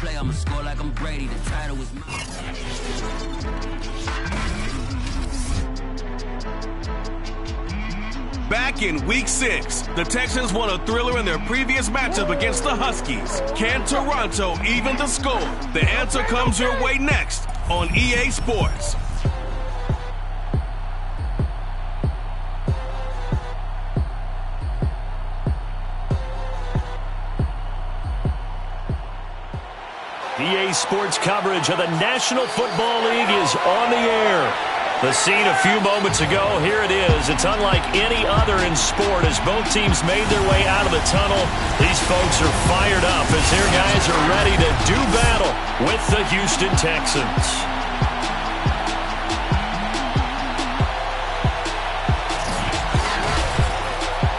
play, I'ma score like I'm Brady. The title is mine. Back in Week 6, the Texans won a thriller in their previous matchup against the Huskies. Can Toronto even the score? The answer comes your way next on EA Sports. EA Sports coverage of the National Football League is on the air. The scene a few moments ago, here it is. It's unlike any other in sport as both teams made their way out of the tunnel. These folks are fired up as their guys are ready to do battle with the Houston Texans.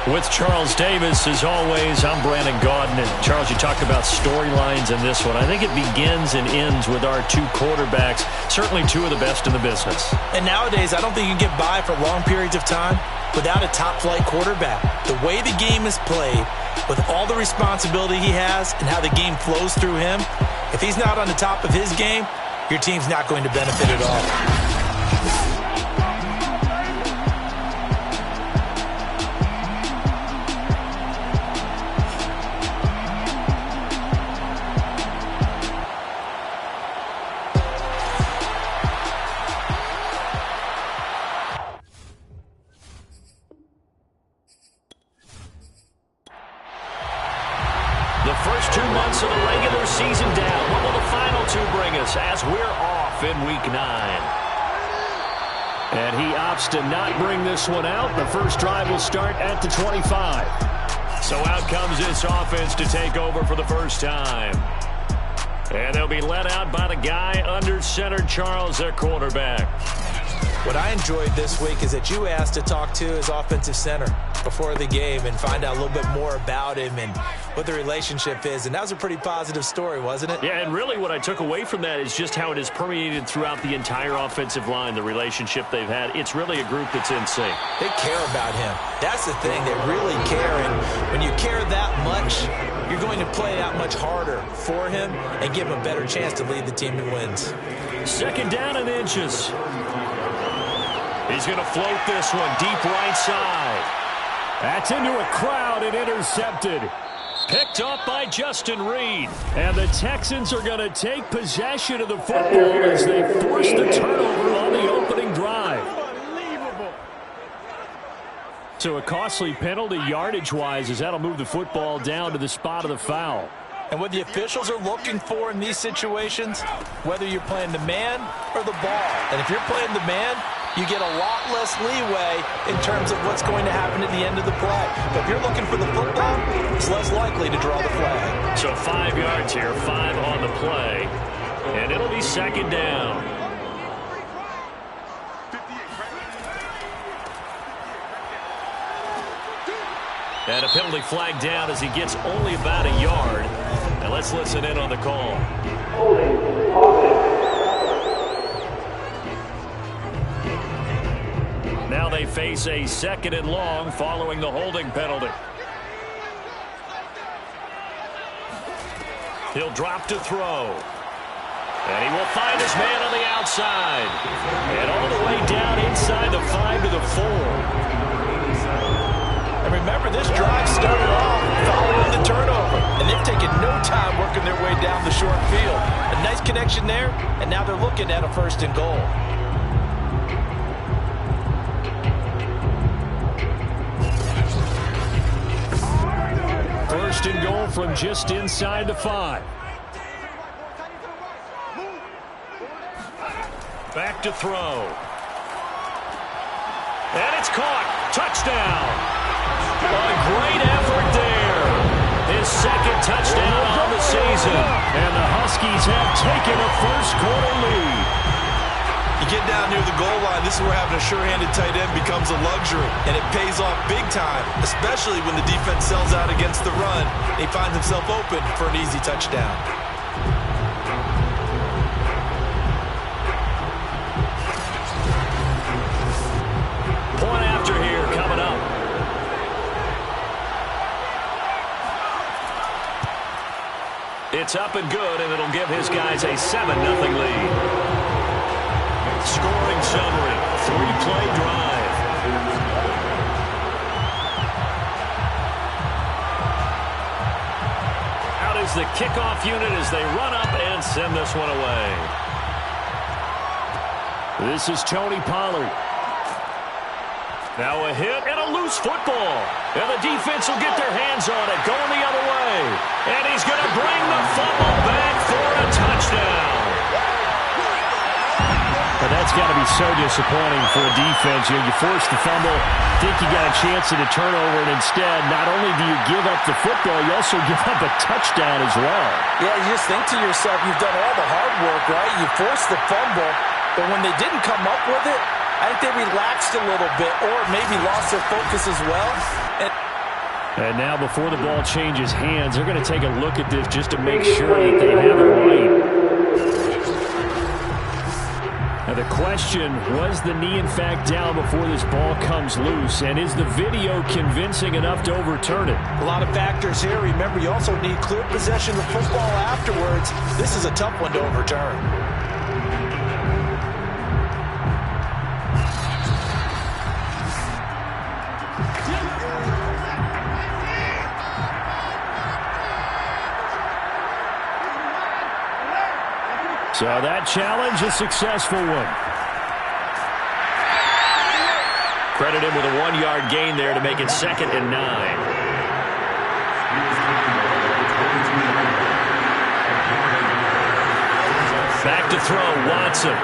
With Charles Davis, as always, I'm Brandon Gaudin. And Charles, you talk about storylines in this one. I think it begins and ends with our two quarterbacks, certainly two of the best in the business. And nowadays, I don't think you can get by for long periods of time without a top-flight quarterback. The way the game is played, with all the responsibility he has and how the game flows through him, if he's not on the top of his game, your team's not going to benefit at all. The first 2 months of the regular season down. What will the final two bring us as we're off in Week 9? And he opts to not bring this one out. The first drive will start at the 25. So out comes this offense to take over for the first time. And they'll be led out by the guy under center, Charles, their quarterback. What I enjoyed this week is that you asked to talk to his offensive center before the game and find out a little bit more about him and what the relationship is. And that was a pretty positive story, wasn't it? Yeah, and really what I took away from that is just how it has permeated throughout the entire offensive line, the relationship they've had. It's really a group that's in sync. They care about him. That's the thing. They really care. And when you care that much, you're going to play that much harder for him and give him a better chance to lead the team to wins. Second down and inches. He's going to float this one deep right side. That's into a crowd and intercepted. Picked up by Justin Reed. And the Texans are going to take possession of the football as they force the turnover on the opening drive. So a costly penalty yardage-wise as that'll move the football down to the spot of the foul. And what the officials are looking for in these situations, whether you're playing the man or the ball. And if you're playing the man, you get a lot less leeway in terms of what's going to happen at the end of the play. But if you're looking for the football, it's less likely to draw the flag. So 5 yards here, 5 on the play. And it'll be second down. And a penalty flag down as he gets only about a yard. Now let's listen in on the call. Now they face a second and long following the holding penalty. He'll drop to throw. And he will find his man on the outside. And all the way down inside the 5 to the 4. And remember, this drive started off following the turnover. And they've taken no time working their way down the short field. A nice connection there, and now they're looking at a first and goal. First and goal from just inside the 5. Back to throw. And it's caught. Touchdown. A great effort there. His second touchdown on the season. And the Huskies have taken a first-quarter lead. You get down near the goal line, this is where having a sure-handed tight end becomes a luxury, and it pays off big time, especially when the defense sells out against the run. He finds himself open for an easy touchdown. Point after here coming up. It's up and good, and it'll give his guys a 7-0 lead. Scoring summary, 3-play drive. Out is the kickoff unit as they run up and send this one away. This is Tony Pollard. Now a hit and a loose football. And the defense will get their hands on it, going the other way. And he's going to bring the fumble back for a touchdown. But that's got to be so disappointing for a defense. You force the fumble, think you got a chance at a turnover, and instead, not only do you give up the football, you also give up a touchdown as well. Yeah, you just think to yourself, you've done all the hard work, right? You forced the fumble, but when they didn't come up with it, I think they relaxed a little bit or maybe lost their focus as well. And now before the ball changes hands, they're going to take a look at this just to make sure that they have it right. Now the question, was the knee in fact down before this ball comes loose? And is the video convincing enough to overturn it? A lot of factors here. Remember, you also need clear possession of football afterwards. This is a tough one to overturn. So that challenge, a successful one. Credit him with a 1-yard gain there to make it 2nd and 9. Back to throw, Watson.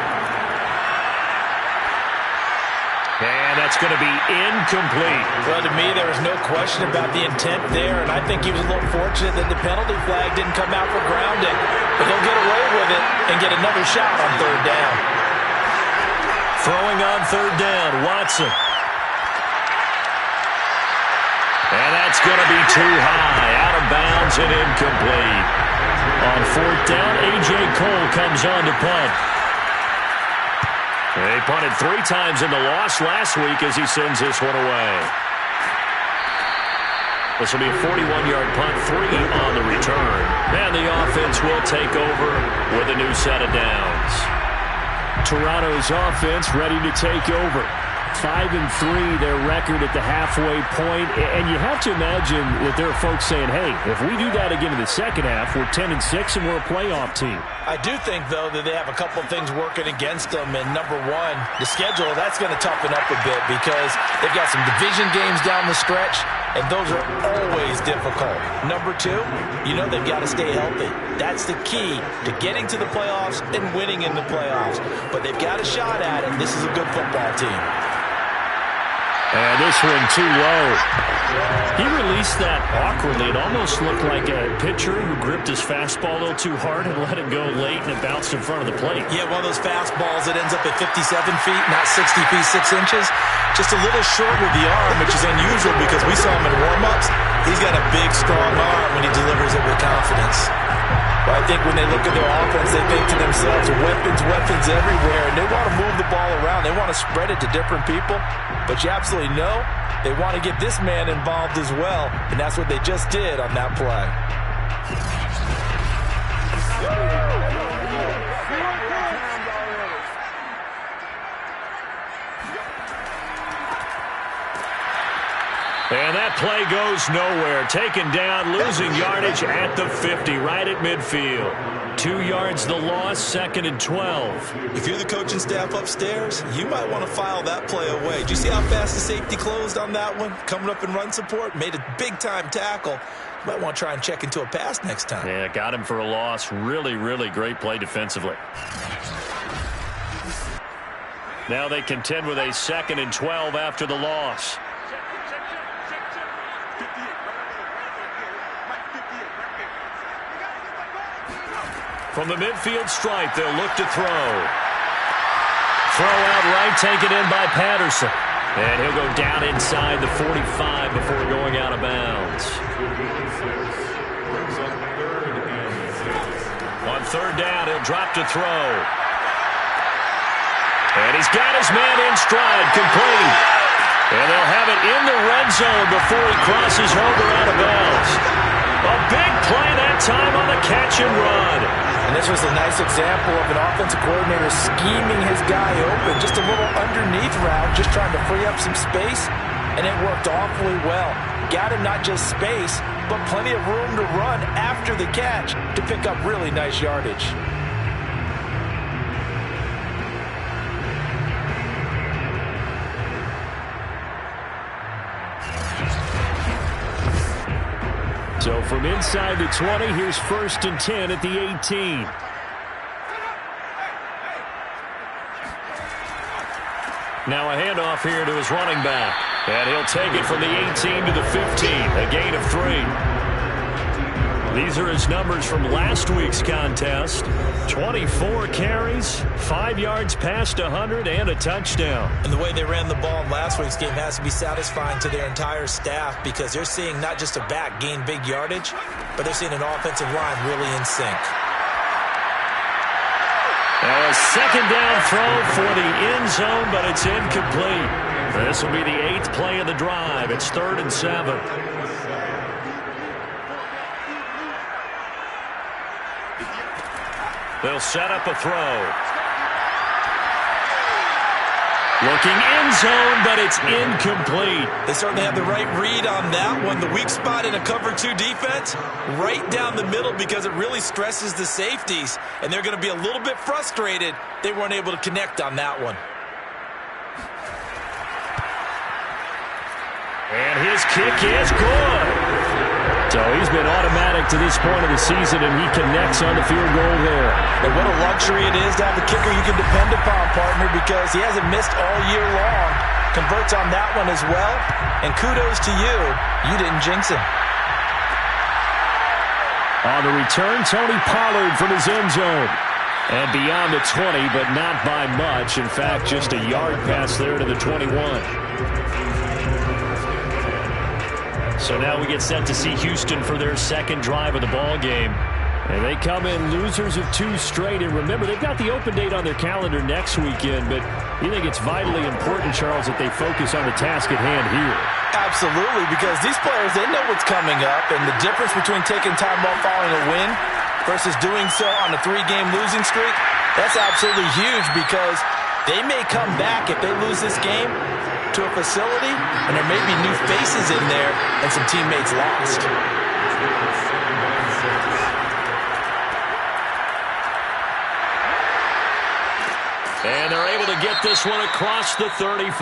And that's going to be incomplete. Well, to me, there was no question about the intent there, and I think he was a little fortunate that the penalty flag didn't come out for grounding. But he'll get away with it and get another shot on 3rd down. Throwing on 3rd down, Watson. And that's going to be too high, out of bounds and incomplete. On 4th down, A.J. Cole comes on to punt. They punted 3 times in the loss last week as he sends this one away. This will be a 41-yard punt, 3 on the return. And the offense will take over with a new set of downs. Toronto's offense ready to take over. 5-3, their record at the halfway point. And you have to imagine that there are folks saying, hey, if we do that again in the second half, we're 10-6 and we're a playoff team. I do think, though, that they have a couple of things working against them. And number one, the schedule, that's going to toughen up a bit because they've got some division games down the stretch, and those are always difficult. Number two, you know they've got to stay healthy. That's the key to getting to the playoffs and winning in the playoffs. But they've got a shot at it. This is a good football team. And this one too low. He released that awkwardly. It almost looked like a pitcher who gripped his fastball a little too hard and let it go late, and it bounced in front of the plate. Yeah, one of those fastballs that ends up at 57 feet, not 60 feet, 6 inches. Just a little short with the arm, which is unusual because we saw him in warm-ups. He's got a big, strong arm when he delivers it with confidence. But I think when they look at their offense, they think to themselves, weapons everywhere, and they want to move the ball around. They want to spread it to different people. But you absolutely know they want to get this man involved as well, and that's what they just did on that play. And that play goes nowhere. Taken down, losing yardage at the 50, right at midfield. 2 yards the loss, 2nd and 12. If you're the coaching staff upstairs, you might want to file that play away. Did you see how fast the safety closed on that one? Coming up in run support, made a big-time tackle. You might want to try and check into a pass next time. Yeah, got him for a loss. Really, really great play defensively. Now they contend with a 2nd and 12 after the loss. From the midfield stripe, they'll look to throw. Throw out right, taken in by Patterson. And he'll go down inside the 45 before going out of bounds. On 3rd down, he'll drop to throw. And he's got his man in stride, complete. And they'll have it in the red zone before he crosses over out of bounds. A big play that time on the catch and run. And this was a nice example of an offensive coordinator scheming his guy open. Just a little underneath route, just trying to free up some space, and it worked awfully well. Got him not just space, but plenty of room to run after the catch to pick up really nice yardage. So from inside the 20, here's 1st and 10 at the 18. Now a handoff here to his running back. And he'll take it from the 18 to the 15, a gain of 3. These are his numbers from last week's contest. 24 carries, 5 yards past 100, and a touchdown. And the way they ran the ball in last week's game has to be satisfying to their entire staff because they're seeing not just a back gain big yardage, but they're seeing an offensive line really in sync. Now a second down throw for the end zone, but it's incomplete. This will be the 8th play of the drive. It's 3rd and 7. They'll set up a throw. Looking end zone, but it's incomplete. They certainly have the right read on that one. The weak spot in a cover 2 defense, right down the middle because it really stresses the safeties, and they're going to be a little bit frustrated they weren't able to connect on that one. And his kick is good. So he's been automatic to this point of the season, and he connects on the field goal there. And what a luxury it is to have a kicker you can depend upon, partner, because he hasn't missed all year long. Converts on that one as well. And kudos to you. You didn't jinx him. On the return, Tony Pollard from his end zone. And beyond the 20, but not by much. In fact, just a yard pass there to the 21. So now we get set to see Houston for their second drive of the ball game. And they come in losers of 2 straight. And remember, they've got the open date on their calendar next weekend. But you think it's vitally important, Charles, that they focus on the task at hand here? Absolutely, because these players, they know what's coming up. And the difference between taking time off following a win versus doing so on a 3-game losing streak, that's absolutely huge because they may come back if they lose this game to a facility, and there may be new faces in there and some teammates lost. And they're able to get this one across the 35.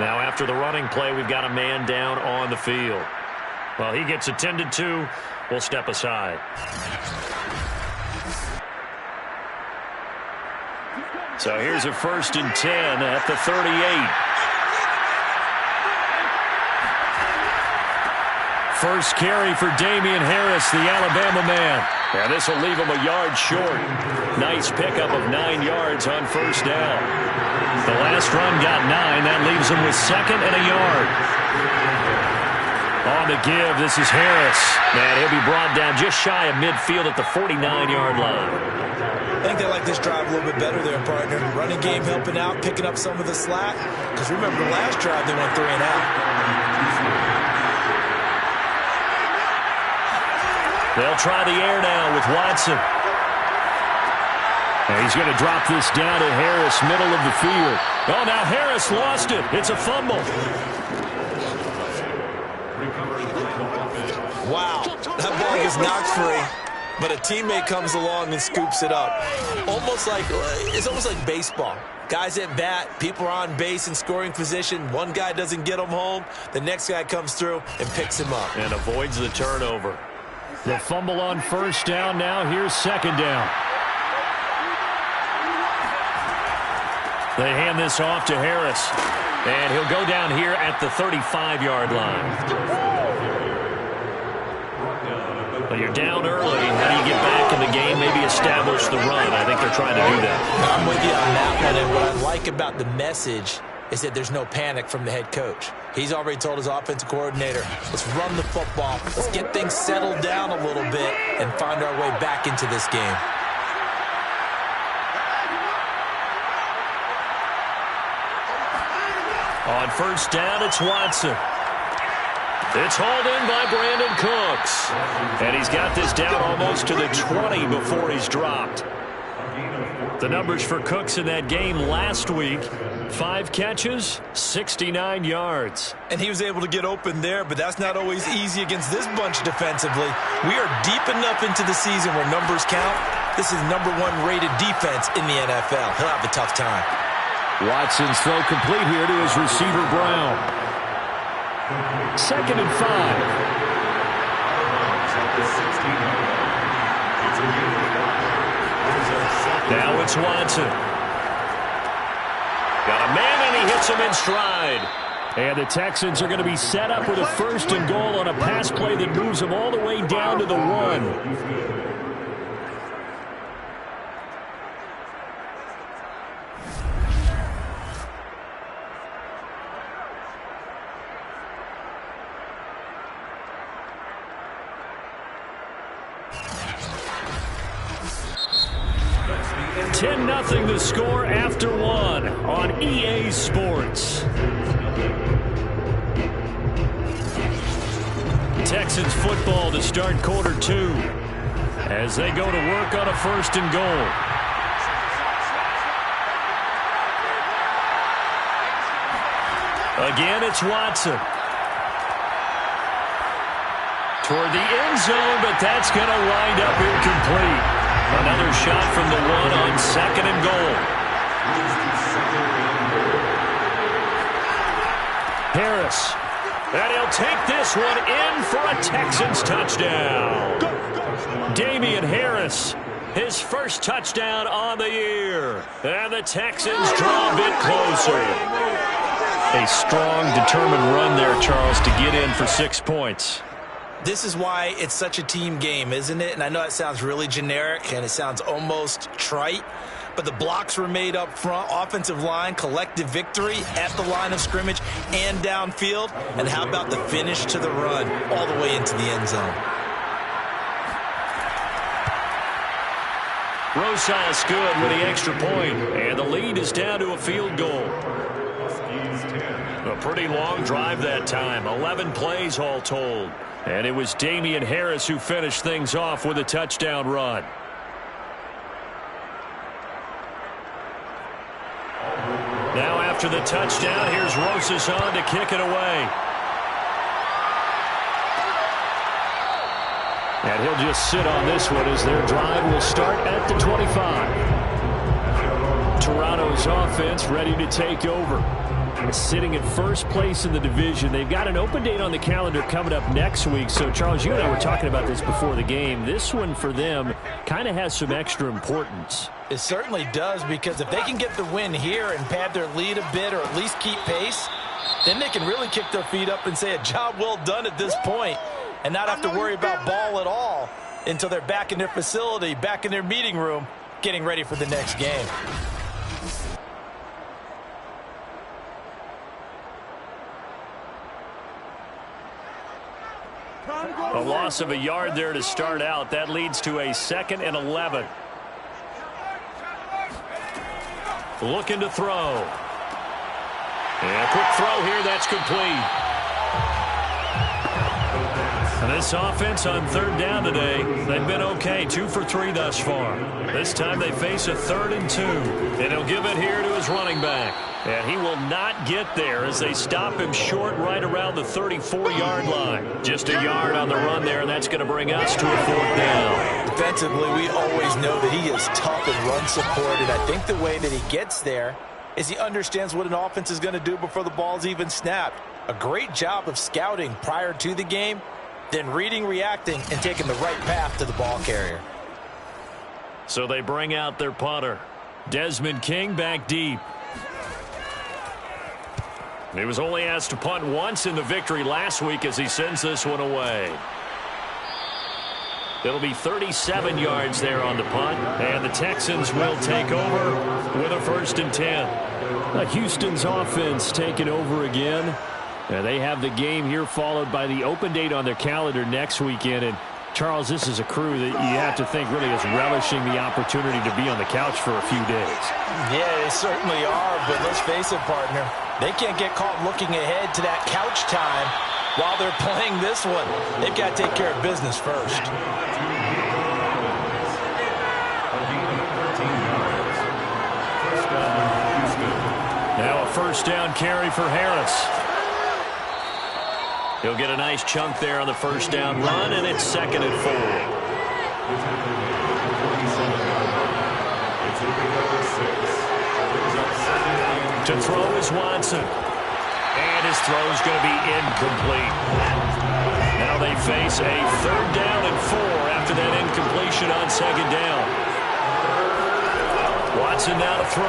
Now after the running play, we've got a man down on the field. Well, he gets attended to. We'll step aside. So here's a 1st and 10 at the 38. First carry for Damian Harris, the Alabama man. And this will leave him a yard short. Nice pickup of 9 yards on 1st down. The last run got 9. That leaves him with 2nd and a yard. On the give, this is Harris. Man, he'll be brought down just shy of midfield at the 49-yard line. I think they like this drive a little bit better there, partner. Running game helping out, picking up some of the slack. Because remember, the last drive they went 3 and out. They'll try the air now with Watson. And he's going to drop this down to Harris, middle of the field. Oh, now Harris lost it. It's a fumble. Wow, that ball is knocked free, but a teammate comes along and scoops it up. It's almost like baseball. Guys at bat, people are on base in scoring position. One guy doesn't get him home. The next guy comes through and picks him up. And avoids the turnover. The fumble on 1st down. Now here's 2nd down. They hand this off to Harris. And he'll go down here at the 35-yard line. Well, you're down early. How do you get back in the game? Maybe establish the run. I think they're trying to do that. I'm with you on that one. And what I like about the message is that there's no panic from the head coach. He's already told his offensive coordinator, let's run the football. Let's get things settled down a little bit and find our way back into this game. On 1st down, it's Watson. It's hauled in by Brandon Cooks. And he's got this down almost to the 20 before he's dropped. The numbers for Cooks in that game last week: 5 catches, 69 yards. And he was able to get open there, but that's not always easy against this bunch defensively. We are deep enough into the season where numbers count. This is #1 rated defense in the NFL. He'll have a tough time. Watson's throw complete here to his receiver, Brown. 2nd and 5. Now it's Watson. Got a man, and he hits him in stride. And the Texans are going to be set up with a 1st and goal on a pass play that moves them all the way down to the 1. Nothing the score after 1 on EA Sports. Texans football to start quarter 2 as they go to work on a 1st and goal. Again, it's Watson. Toward the end zone, but that's going to wind up incomplete. Another shot from the 1 on 2nd and goal. Harris. And he'll take this one in for a Texans touchdown. Damian Harris, his 1st touchdown on the year. And the Texans draw a bit closer. A strong, determined run there, Charles, to get in for 6 points. This is why it's such a team game, isn't it? And I know it sounds really generic and it sounds almost trite, but the blocks were made up front, offensive line, collective victory at the line of scrimmage and downfield. And how about the finish to the run all the way into the end zone? Rosas good with the extra point, and the lead is down to a field goal. A pretty long drive that time, 11 plays all told. And it was Damian Harris who finished things off with a touchdown run. Now after the touchdown, here's Rosas on to kick it away. And he'll just sit on this one as their drive will start at the 25. Toronto's offense ready to take over. Sitting in 1st place in the division. They've got an open date on the calendar coming up next week. So, Charles, you and I were talking about this before the game. This one for them kind of has some extra importance. It certainly does, because if they can get the win here and pad their lead a bit or at least keep pace, then they can really kick their feet up and say a job well done at this point and not have to worry about ball at all until they're back in their facility, back in their meeting room, getting ready for the next game. A loss of a yard there to start out. That leads to a 2nd and 11. Looking to throw. And a quick throw here. That's complete. And this offense on 3rd down today, they've been okay. 2 for 3 thus far. This time they face a 3rd and 2. And he'll give it here to his running back. And he will not get there as they stop him short right around the 34-yard line. Just a yard on the run there, and that's going to bring us to a 4th down. Defensively, we always know that he is tough and run support, and I think the way that he gets there is he understands what an offense is going to do before the ball's even snapped. A great job of scouting prior to the game, then reading, reacting, and taking the right path to the ball carrier. So they bring out their punter. Desmond King back deep. He was only asked to punt once in the victory last week as he sends this one away. It'll be 37 yards there on the punt, and the Texans will take over with a 1st and 10. Houston's offense taking over again. They have the game here followed by the open date on their calendar next weekend. And Charles, this is a crew that you have to think really is relishing the opportunity to be on the couch for a few days. Yeah, they certainly are, but let's face it, partner. They can't get caught looking ahead to that couch time While they're playing this one, they've got to take care of business first. Now a first down carry for Harris. He'll get a nice chunk there on the first down run, and it's 2nd and 4. To throw is Watson. And his throw is going to be incomplete. Now they face a 3rd down and 4 after that incompletion on 2nd down. Watson now to throw.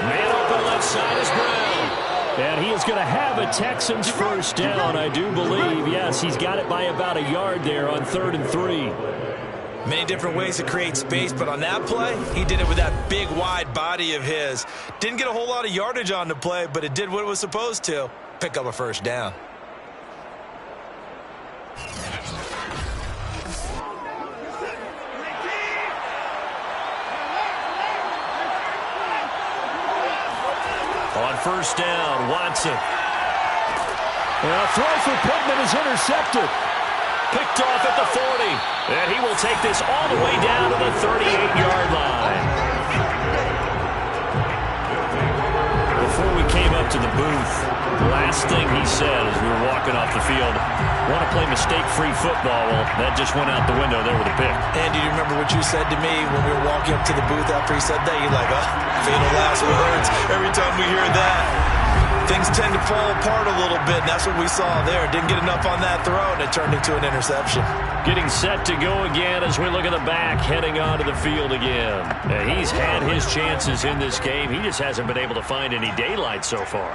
Man open left side is Brown. And he is going to have a Texans first down, I do believe. Yes, he's got it by about a yard there on 3rd and 3. Many different ways to create space, but on that play, he did it with that big, wide body of his. Didn't get a whole lot of yardage on the play, but it did what it was supposed to. Pick up a first down. On first down, Watson. A throw for Pittman is intercepted. Picked off at the 40. And he will take this all the way down to the 38-yard line. Before we came up to the booth, the last thing he said as we were walking off the field, want to play mistake-free football. Well, that just went out the window there with a pick. And do you remember what you said to me when we were walking up to the booth after he said that? You're like, oh, fatal last words. Every time we hear that, things tend to fall apart a little bit, and that's what we saw there. Didn't get enough on that throw, and it turned into an interception. Getting set to go again as we look at the back, heading onto the field again. He's had his chances in this game. He just hasn't been able to find any daylight so far.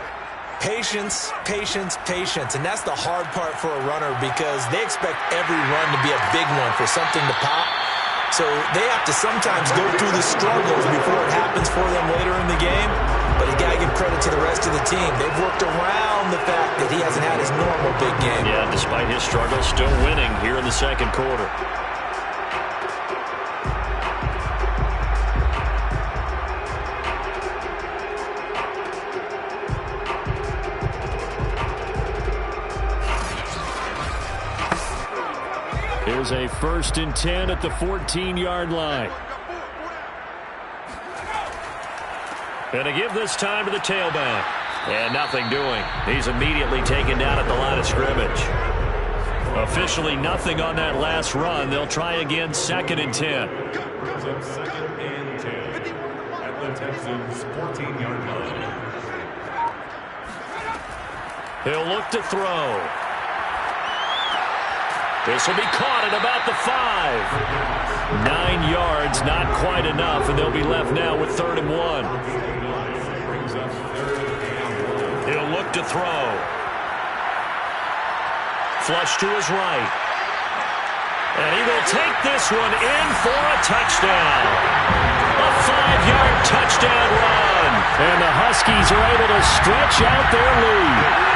Patience, patience, patience, and that's the hard part for a runner because they expect every run to be a big one for something to pop. So they have to sometimes go through the struggles before it happens for them later in the game. But you got to give credit to the rest of the team. They've worked around the fact that he hasn't had his normal big game. Yeah, despite his struggles, still winning here in the 2nd quarter. Here's a 1st and 10 at the 14-yard line. Going to give this time to the tailback. And nothing doing. He's immediately taken down at the line of scrimmage. Officially nothing on that last run. They'll try again 2nd and 10. 2nd and 10 at the Texans' 14-yard line. He'll look to throw. This will be caught at about the 5. 9 yards, not quite enough, and they'll be left now with 3rd and 1. He'll look to throw. Flush to his right. And he will take this one in for a touchdown. A 5-yard touchdown run. And the Huskies are able to stretch out their lead.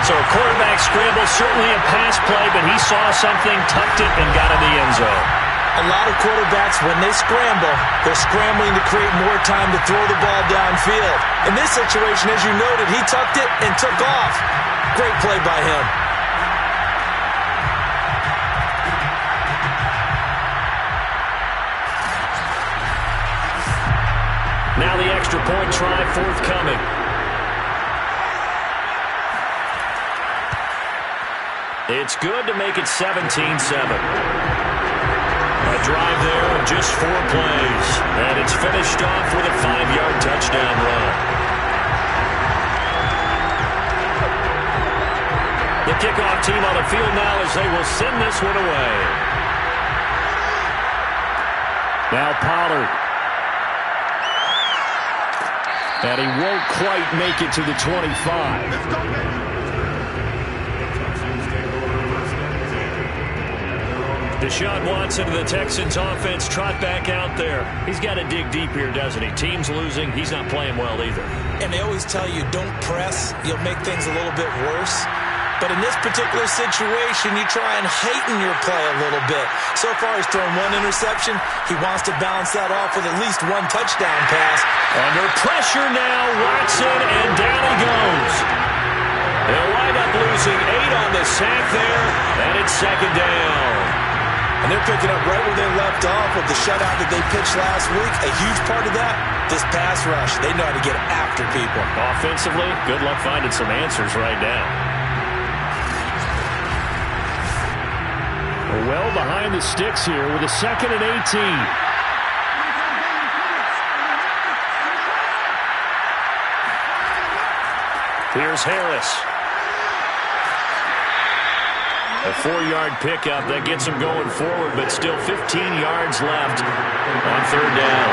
So a quarterback scramble, certainly a pass play, but he saw something, tucked it, and got in the end zone. A lot of quarterbacks, when they scramble, they're scrambling to create more time to throw the ball downfield. In this situation, as you noted, he tucked it and took off. Great play by him. Now the extra point try forthcoming. It's good to make it 17-7. A drive there of just 4 plays. And it's finished off with a 5-yard touchdown run. The kickoff team on the field now as they will send this one away. Now Pollard. And he won't quite make it to the 25. Deshaun Watson of the Texans offense trot back out there. He's got to dig deep here, doesn't he? Team's losing. He's not playing well either. And they always tell you, don't press. You'll make things a little bit worse. But in this particular situation, you try and heighten your play a little bit. So far, he's thrown 1 interception. He wants to balance that off with at least 1 touchdown pass. Under pressure now, Watson, and down he goes. He'll wind up losing 8 on the sack there, and it's second down. And they're picking up right where they left off with the shutout that they pitched last week. A huge part of that, this pass rush. They know how to get after people. Offensively, good luck finding some answers right now. Well behind the sticks here with a 2nd and 18. Here's Harris. A 4-yard pickup that gets him going forward, but still 15 yards left on third down.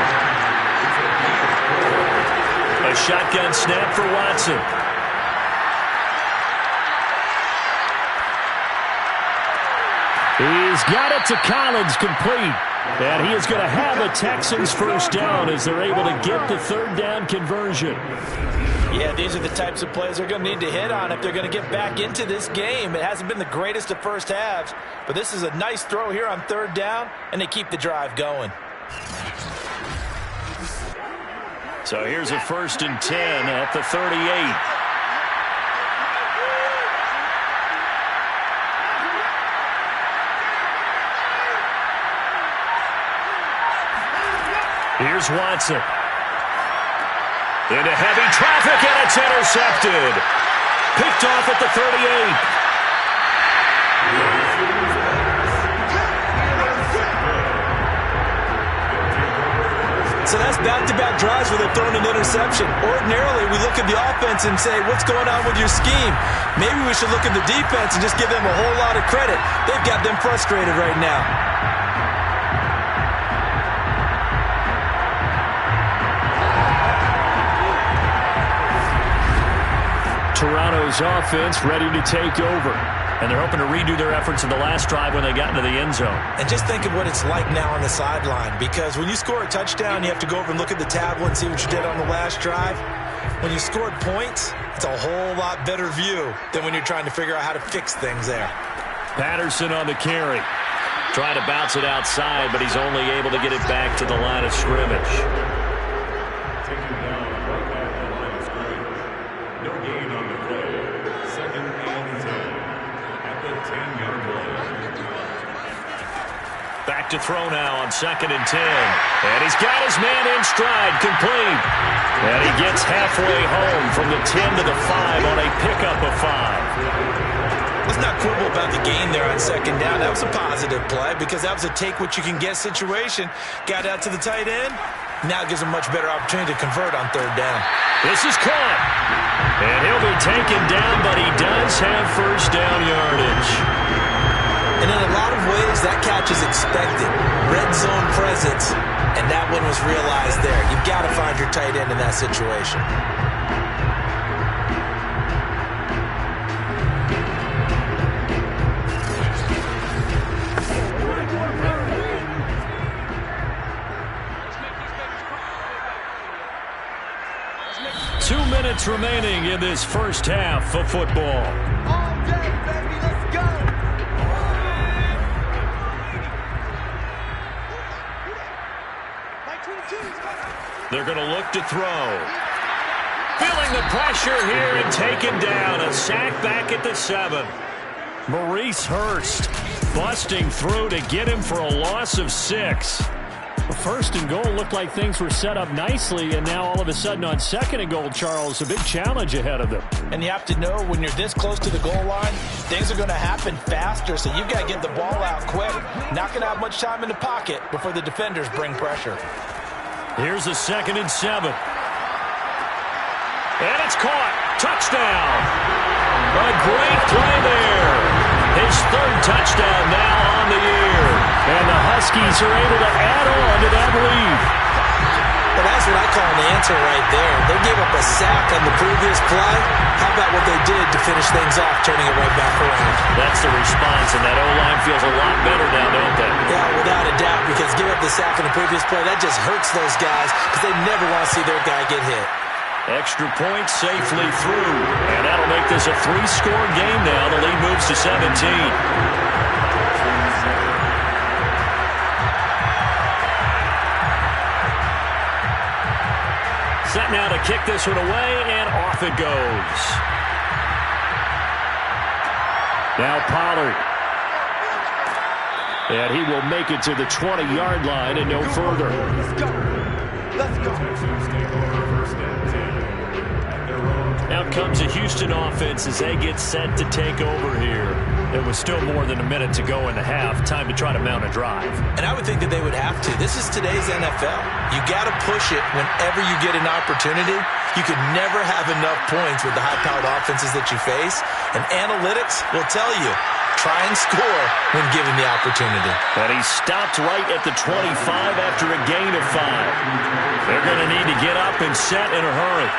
A shotgun snap for Watson. He's got it to Collins, complete. And he is going to have a Texans first down as they're able to get the third down conversion. Yeah, these are the types of plays they're going to need to hit on if they're going to get back into this game. It hasn't been the greatest of first halves, but this is a nice throw here on third down, and they keep the drive going. So here's a 1st and 10 at the 38. Here's Watson. Into heavy traffic, and it's intercepted. Picked off at the 38. So that's back-to-back drives where they're throwing an interception. Ordinarily, we look at the offense and say, what's going on with your scheme? Maybe we should look at the defense and just give them a whole lot of credit. They've got them frustrated right now. Toronto's offense ready to take over. And they're hoping to redo their efforts in the last drive when they got into the end zone. And just think of what it's like now on the sideline, because when you score a touchdown, you have to go over and look at the tablet and see what you did on the last drive. When you scored points, it's a whole lot better view than when you're trying to figure out how to fix things there. Patterson on the carry. Trying to bounce it outside, but he's only able to get it back to the line of scrimmage. Taken down right at the line of scrimmage. No gain on the play. 2nd and 10 at the 10-yard line. Back to throw now on 2nd and 10. And he's got his man in stride, complete. And he gets halfway home from the 10 to the 5 on a pickup of 5. Let's not quibble about the gain there on 2nd down. That was a positive play because that was a take-what-you-can-get situation. Got out to the tight end. Now gives him much better opportunity to convert on 3rd down. This is caught. And he'll be taken down, but he does have first down yardage. And in a lot of ways, that catch is expected. Red zone presence, and that one was realized there. You've got to find your tight end in that situation. Minutes remaining in this first half of football. All day, baby, let's go. They're going to look to throw. Feeling the pressure here and taken down. A sack back at the 7. Maurice Hurst busting through to get him for a loss of 6. First and goal looked like things were set up nicely, and now all of a sudden on 2nd and goal, Charles, a big challenge ahead of them. And you have to know when you're this close to the goal line, things are going to happen faster, so you've got to get the ball out quick. Not going to have much time in the pocket before the defenders bring pressure. Here's a 2nd and 7. And it's caught. Touchdown. A great play there. His 3rd touchdown now on the year. And the Huskies are able to add on to that lead. Well, that's what I call an answer right there. They gave up a sack on the previous play. How about what they did to finish things off, turning it right back around? That's the response, and that O-line feels a lot better now, don't they? Yeah, without a doubt, because give up the sack on the previous play, that just hurts those guys because they never want to see their guy get hit. Extra point safely through, and that'll make this a 3-score game now. The lead moves to 17. Set now to kick this one away, and off it goes. Now Pollard. And he will make it to the 20-yard line and no further. Let's go. Let's go. Out comes a Houston offense as they get set to take over here. There was still more than a minute to go in the half. Time to try to mount a drive. And I would think that they would have to. This is today's NFL. You got to push it whenever you get an opportunity. You could never have enough points with the high-powered offenses that you face. And analytics will tell you, try and score when given the opportunity. But he stopped right at the 25 after a gain of 5. They're going to need to get up and set in a hurry.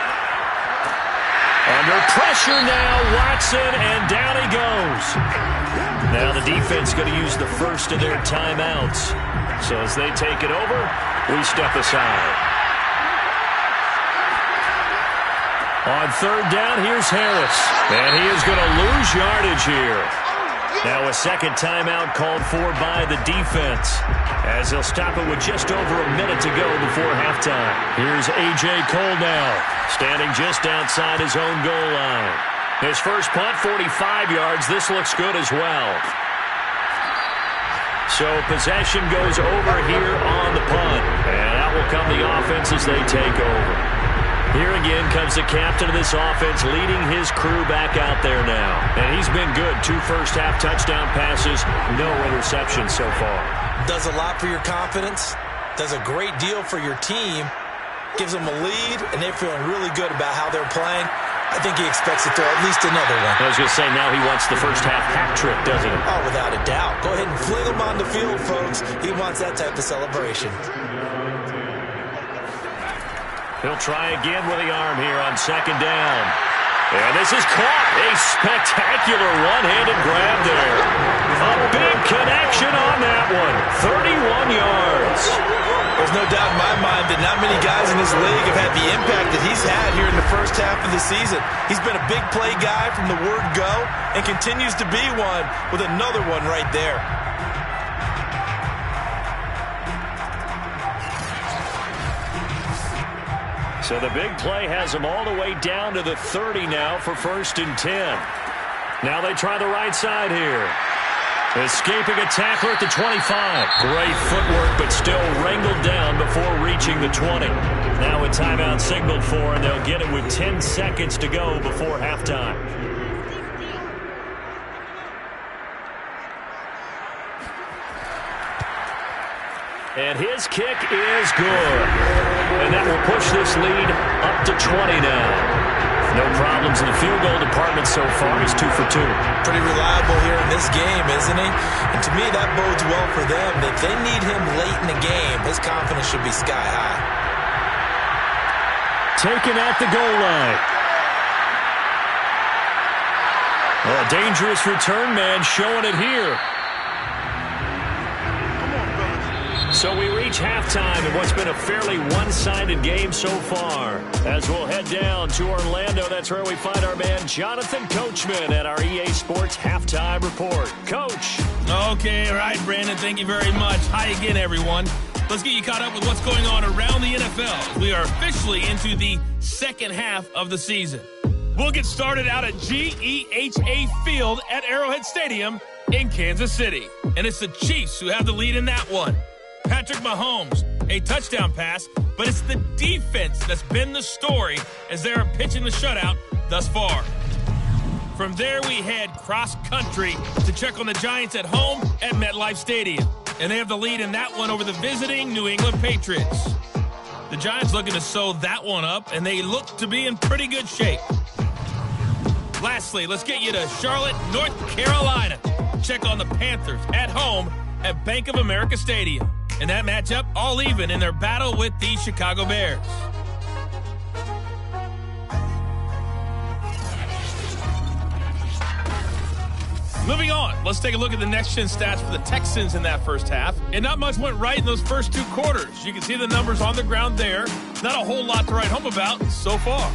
Under pressure now, Watson, and down he goes. Now the defense going to use the first of their timeouts. So as they take it over, we step aside. On third down, here's Harris. And he is going to lose yardage here. Now a second timeout called for by the defense, as they'll stop it with just over a minute to go before halftime. Here's A.J. Cole now, standing just outside his own goal line. His first punt, 45 yards. This looks good as well. So possession goes over here on the punt, and out will come the offense as they take over. Here again comes the captain of this offense, leading his crew back out there now. And he's been good. 2 first-half touchdown passes, no interceptions so far. Does a lot for your confidence, does a great deal for your team, gives them a lead, and they're feeling really good about how they're playing. I think he expects to throw at least another one. I was going to say, now he wants the first-half hat trick, doesn't he? Oh, without a doubt. Go ahead and fling him on the field, folks. He wants that type of celebration. He'll try again with the arm here on second down. And this is caught. A spectacular one-handed grab there. A big connection on that one. 31 yards. There's no doubt in my mind that not many guys in this league have had the impact that he's had here in the first half of the season. He's been a big play guy from the word go and continues to be one with another one right there. So the big play has them all the way down to the 30 now for 1st and 10. Now they try the right side here. Escaping a tackler at the 25. Great footwork, but still wrangled down before reaching the 20. Now a timeout signaled for, and they'll get it with 10 seconds to go before halftime. And his kick is good. And that will push this lead up to 20 now. No problems in the field goal department so far. He's 2 for 2. Pretty reliable here in this game, isn't he? And to me, that bodes well for them. If they need him late in the game, his confidence should be sky high. Taken at the goal line. Well, a dangerous return man showing it here. So we reach halftime in what's been a fairly one-sided game so far. As we'll head down to Orlando, that's where we find our man Jonathan Coachman at our EA Sports Halftime Report. Coach. Okay, all right, Brandon, thank you very much. Hi again, everyone. Let's get you caught up with what's going on around the NFL. We are officially into the second half of the season. We'll get started out at GEHA Field at Arrowhead Stadium in Kansas City. And it's the Chiefs who have the lead in that one. Patrick Mahomes, a touchdown pass, but it's the defense that's been the story as they are pitching the shutout thus far. From there, we head cross-country to check on the Giants at home at MetLife Stadium. And they have the lead in that one over the visiting New England Patriots. The Giants looking to sew that one up, and they look to be in pretty good shape. Lastly, let's get you to Charlotte, North Carolina. Check on the Panthers at home at Bank of America Stadium. And that matchup all even in their battle with the Chicago Bears. Moving on, let's take a look at the next-gen stats for the Texans in that first half. And not much went right in those first 2 quarters. You can see the numbers on the ground there. Not a whole lot to write home about so far.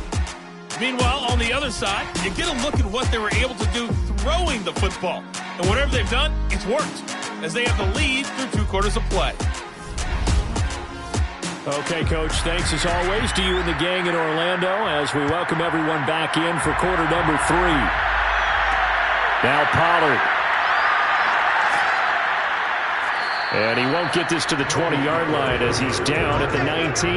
Meanwhile, on the other side, you get a look at what they were able to do throwing the football. And whatever they've done, it's worked, as they have the lead through 2 quarters of play. Okay, Coach, thanks as always to you and the gang in Orlando as we welcome everyone back in for quarter number 3. Now Pollard. And he won't get this to the 20-yard line as he's down at the 19.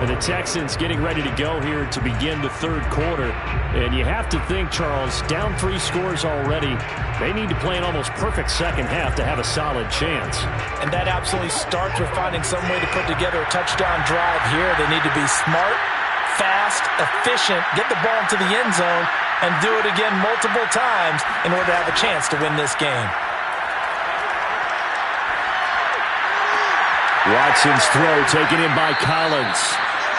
And the Texans getting ready to go here to begin the third quarter. And you have to think, Charles, down 3 scores already. They need to play an almost perfect second half to have a solid chance. And that absolutely starts with finding some way to put together a touchdown drive here. They need to be smart, fast, efficient, get the ball into the end zone, and do it again multiple times in order to have a chance to win this game. Watson's throw taken in by Collins.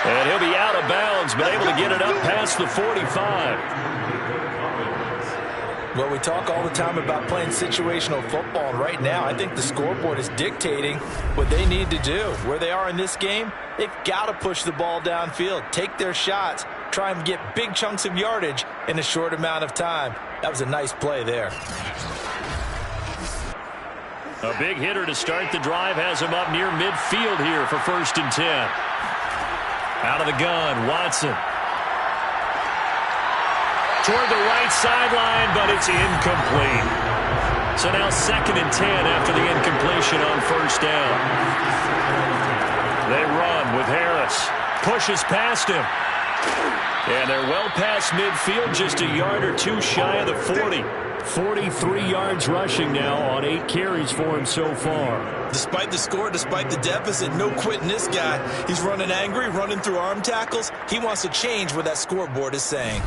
And he'll be out of bounds, but able to get it up past the 45. Well, we talk all the time about playing situational football, and right now I think the scoreboard is dictating what they need to do. Where they are in this game, they've got to push the ball downfield, take their shots, try and get big chunks of yardage in a short amount of time. That was a nice play there. A big hitter to start the drive has him up near midfield here for 1st and 10. Out of the gun, Watson. Toward the right sideline, but it's incomplete. So now 2nd and 10 after the incompletion on 1st down. They run with Harris. Pushes past him. And they're well past midfield, just a yard or 2 shy of the 40. 43 yards rushing now on 8 carries for him so far. Despite the score, despite the deficit, no quitting this guy. He's running angry, running through arm tackles. He wants to change what that scoreboard is saying.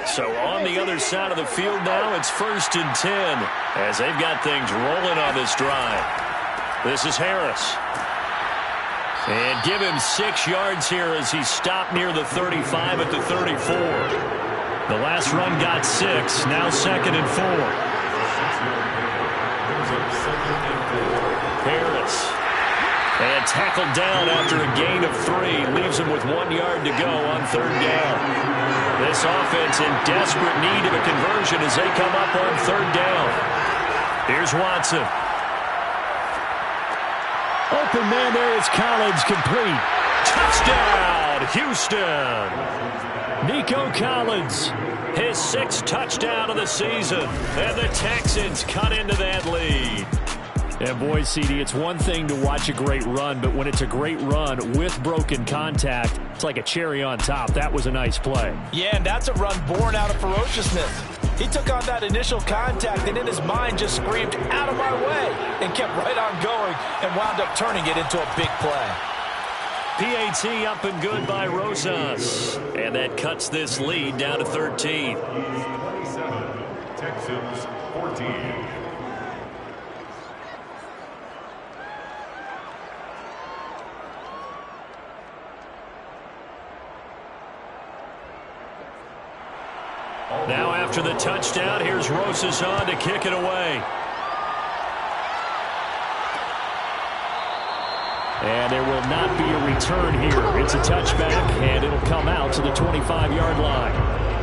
So on the other side of the field now, it's 1st and 10 as they've got things rolling on this drive. This is Harris. And give him 6 yards here as he stopped near the 35 at the 34. The last run got 6, now 2nd and 4. Harris. And tackled down after a gain of 3. Leaves him with 1 yard to go on 3rd down. This offense in desperate need of a conversion as they come up on 3rd down. Here's Watson. Open man there is Collins, complete. Touchdown, Houston. Nico Collins. His 6th touchdown of the season. And the Texans cut into that lead. And boy, CD, it's one thing to watch a great run, but when it's a great run with broken contact, it's like a cherry on top. That was a nice play. Yeah, and that's a run born out of ferociousness. He took on that initial contact and in his mind just screamed, "Out of my way," and kept right on going and wound up turning it into a big play. PAT up and good by Rosas. And that cuts this lead down to 13. 27, Texans 14. Now after the touchdown, here's Rosas on to kick it away. And there will not be a return here. It's a touchback, and it'll come out to the 25-yard line.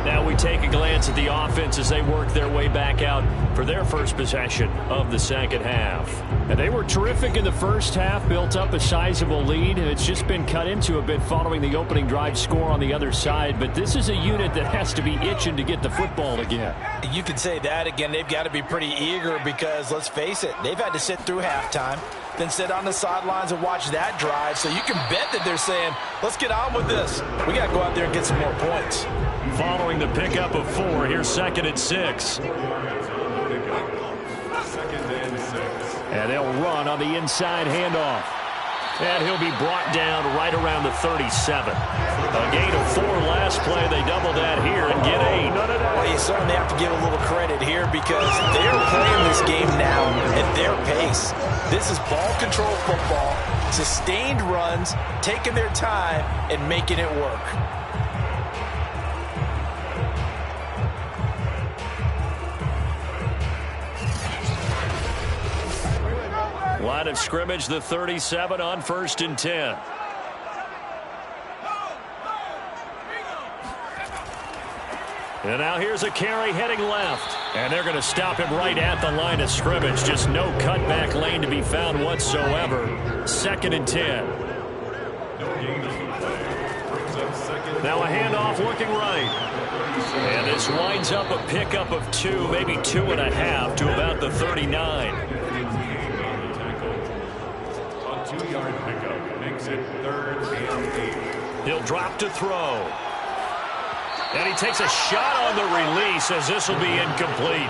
Now we take a glance at the offense as they work their way back out for their first possession of the second half. And they were terrific in the first half, built up a sizable lead. It's just been cut into a bit following the opening drive score on the other side. But this is a unit that has to be itching to get the football again. You can say that again. They've got to be pretty eager because, let's face it, they've had to sit through halftime, then sit on the sidelines and watch that drive. So you can bet that they're saying, let's get on with this. We got to go out there and get some more points. Following the pickup of 4, here's 2nd and 6. And they'll run on the inside handoff. And he'll be brought down right around the 37. A gain of 4 last play. They double that here and get 8. Well, you certainly have to give a little credit here because they're playing this game now at their pace. This is ball control football, sustained runs, taking their time and making it work. line of scrimmage, the 37 on 1st and 10. And now here's a carry heading left. And they're going to stop him right at the line of scrimmage. Just no cutback lane to be found whatsoever. 2nd and 10. Now a handoff looking right. And this winds up a pickup of 2, maybe 2.5 to about the 39. A 2-yard pickup makes it 3rd and 8. He'll drop to throw. And he takes a shot on the release as this will be incomplete.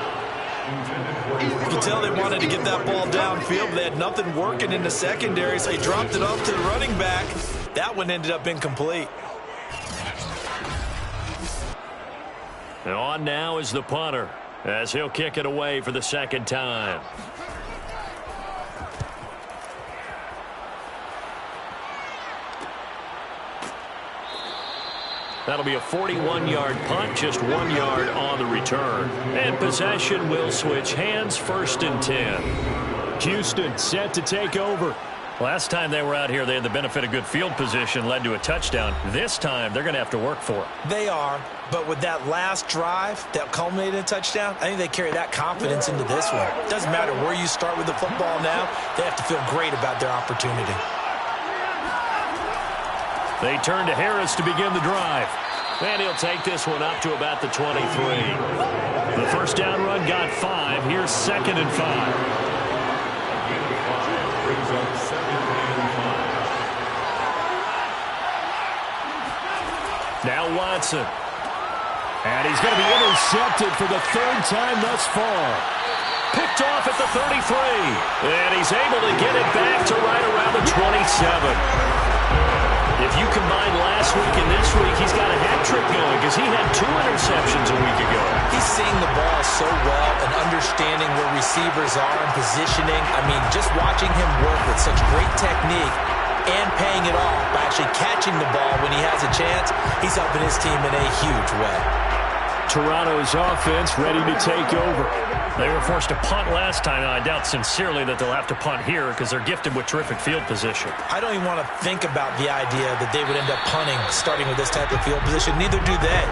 You can tell they wanted to get that ball downfield. They had nothing working in the secondary, so he dropped it off to the running back. That one ended up incomplete. And on now is the punter as he'll kick it away for the 2nd time. That'll be a 41-yard punt, just 1 yard on the return. And possession will switch hands, 1st and 10. Houston set to take over. Last time they were out here, they had the benefit of good field position, led to a touchdown. This time, they're going to have to work for it. They are, but with that last drive that culminated in a touchdown, I think they carry that confidence into this one. It doesn't matter where you start with the football now. They have to feel great about their opportunity. They turn to Harris to begin the drive. And he'll take this one up to about the 23. The first down run got 5. Here's 2nd and 5. Now Watson. And he's going to be intercepted for the 3rd time thus far. Picked off at the 33. And he's able to get it back to right around the 27. If you combine last week and this week, he's got a hat trick going because he had 2 interceptions a week ago. He's seeing the ball so well and understanding where receivers are and positioning. I mean, just watching him work with such great technique and paying it off by actually catching the ball when he has a chance, he's helping his team in a huge way. Toronto's offense ready to take over. They were forced to punt last time. I doubt sincerely that they'll have to punt here because they're gifted with terrific field position. I don't even want to think about the idea that they would end up punting starting with this type of field position. Neither do they.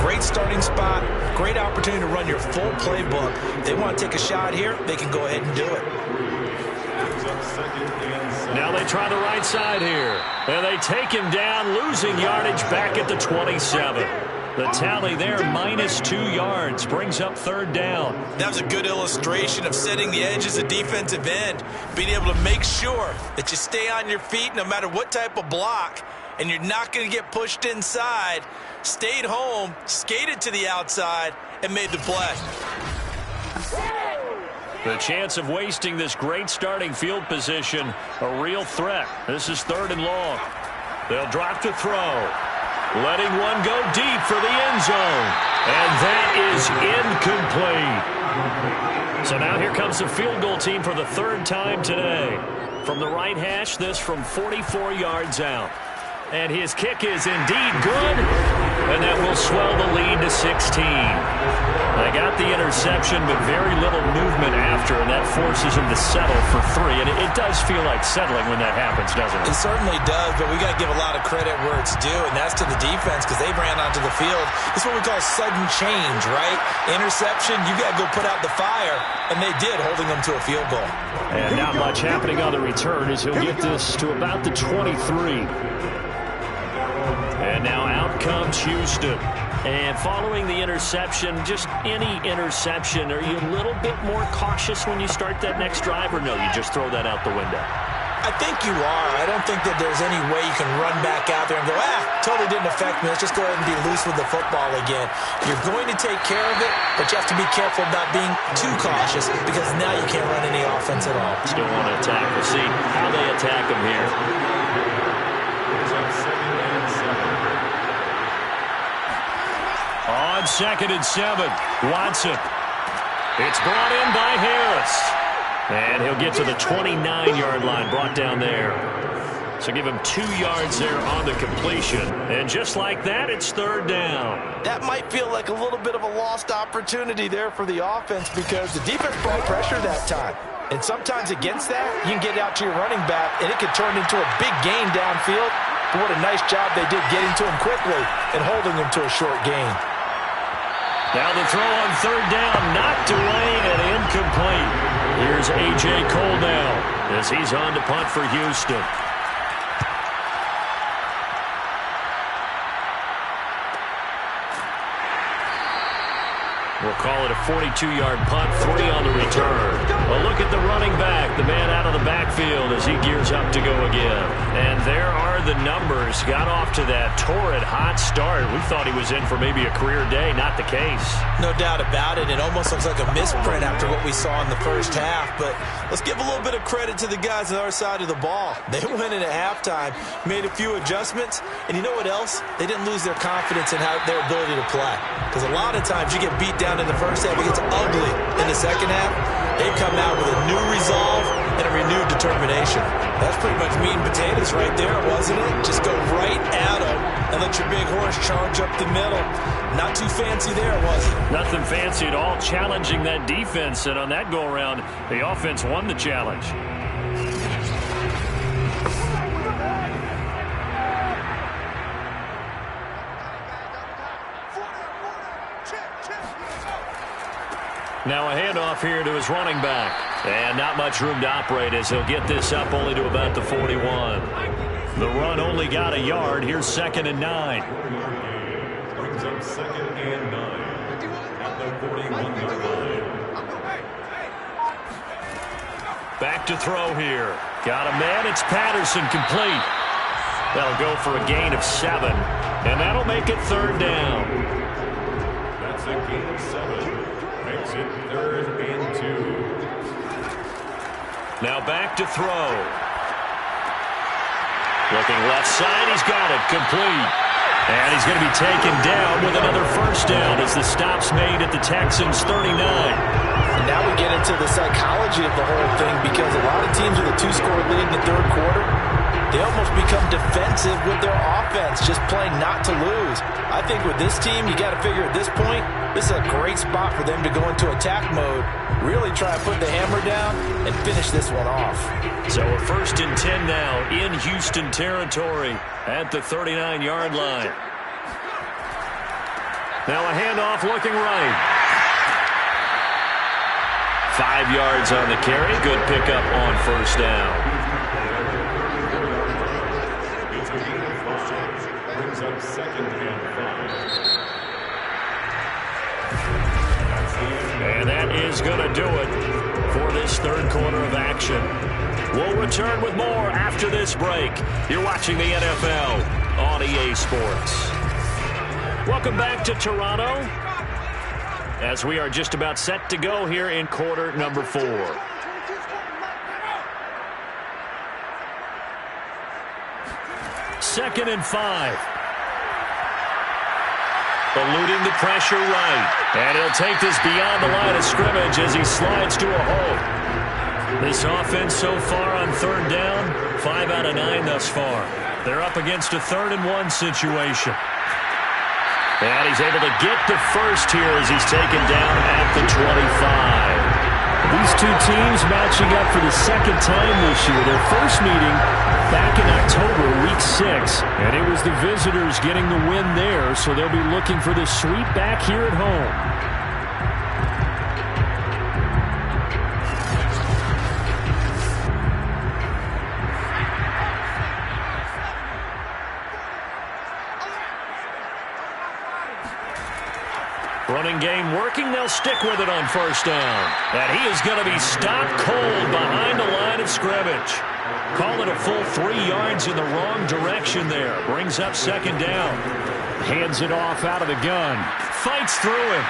Great starting spot, great opportunity to run your full playbook. If they want to take a shot here, they can go ahead and do it. Now they try the right side here. And they take him down, losing yardage back at the 27. The tally there, minus 2 yards, brings up 3rd down. That was a good illustration of setting the edge as a defensive end, being able to make sure that you stay on your feet no matter what type of block, and you're not going to get pushed inside. Stayed home, skated to the outside, and made the play. The chance of wasting this great starting field position, a real threat. This is 3rd and long. They'll drop to throw. Letting one go deep for the end zone. And that is incomplete. So now here comes the field goal team for the 3rd time today. From the right hash, this from 44 yards out. And his kick is indeed good. And that will swell the lead to 16. They got the interception, but very little movement after, and that forces him to settle for 3. And it does feel like settling when that happens, doesn't it? It certainly does, but we got to give a lot of credit where it's due, and that's to the defense because they ran onto the field. It's what we call sudden change, right? Interception, you got to go put out the fire, and they did, holding them to a field goal. And not much happening on the return as he'll get this to about the 23. And now out comes Houston. And following the interception, just any interception, are you a little bit more cautious when you start that next drive, or no, you just throw that out the window? I think you are. I don't think that there's any way you can run back out there and go, totally didn't affect me. Let's just go ahead and be loose with the football again. You're going to take care of it, but you have to be careful about being too cautious because now you can't run any offense at all. Still want to attack. We'll see how they attack them here. On 2nd and 7, Watson. It's brought in by Harris. And he'll get to the 29-yard line, brought down there. So give him 2 yards there on the completion. And just like that, it's third down. That might feel like a little bit of a lost opportunity there for the offense because the defense brought pressure that time. And sometimes against that, you can get out to your running back, and it can turn into a big gain downfield. But what a nice job they did getting to him quickly and holding him to a short gain. Now the throw on third down, knocked away and incomplete. Here's A.J. Cole now as he's on to punt for Houston. We'll call it a 42-yard punt, 3 on the return. A look at the running back, the man out of the backfield as he gears up to go again. And there are the numbers. Got off to that torrid hot start. We thought he was in for maybe a career day. Not the case. No doubt about it. It almost looks like a misprint after what we saw in the first half. But let's give a little bit of credit to the guys on our side of the ball. They went in at halftime, made a few adjustments, and you know what else? They didn't lose their confidence in their ability to play. Because a lot of times you get beat down in the first half, it gets ugly in the second half. They've come out with a new resolve and a renewed determination. That's pretty much meat and potatoes right there, wasn't it? Just go right at them and let your big horse charge up the middle. Not too fancy there, was it? Nothing fancy at all, challenging that defense. And on that go-around, the offense won the challenge. Now a handoff here to his running back. And not much room to operate as he'll get this up only to about the 41. The run only got a yard. Here's 2nd and 9. Brings up 2nd and 9 at the 41-yard line. Back to throw here. Got a man. It's Patterson, complete. That'll go for a gain of 7. And that'll make it third down. That's a gain of 7. Makes it 3rd and 2. Now back to throw. Looking left side, he's got it, complete. And he's going to be taken down with another first down as the stop's made at the Texans' 39. And now we get into the psychology of the whole thing because a lot of teams with a 2-score lead in the third quarter, they almost become defensive with their offense, just playing not to lose. I think with this team, you got to figure at this point, this is a great spot for them to go into attack mode, really try to put the hammer down and finish this one off. So a 1st and 10 now in Houston territory at the 39-yard line. Now a handoff looking right. 5 yards on the carry. Good pickup on first down. Brings up 2nd and 5. And that is going to do it for this third quarter of action. We'll return with more after this break. You're watching the NFL on EA Sports. Welcome back to Toronto as we are just about set to go here in quarter number 4. Second and 5. Eluding the pressure right. And he'll take this beyond the line of scrimmage as he slides to a hole. This offense so far on third down, 5 out of 9 thus far. They're up against a 3rd and 1 situation. And he's able to get the first here as he's taken down at the 25. These two teams matching up for the second time this year. Their first meeting back in October, week 6. And it was the visitors getting the win there, so they'll be looking for the sweep back here at home. Running game working. They'll stick with it on first down. And he is going to be stopped cold behind the line of scrimmage. Call it a full 3 yards in the wrong direction there. Brings up 2nd down. Hands it off out of the gun. Fights through him.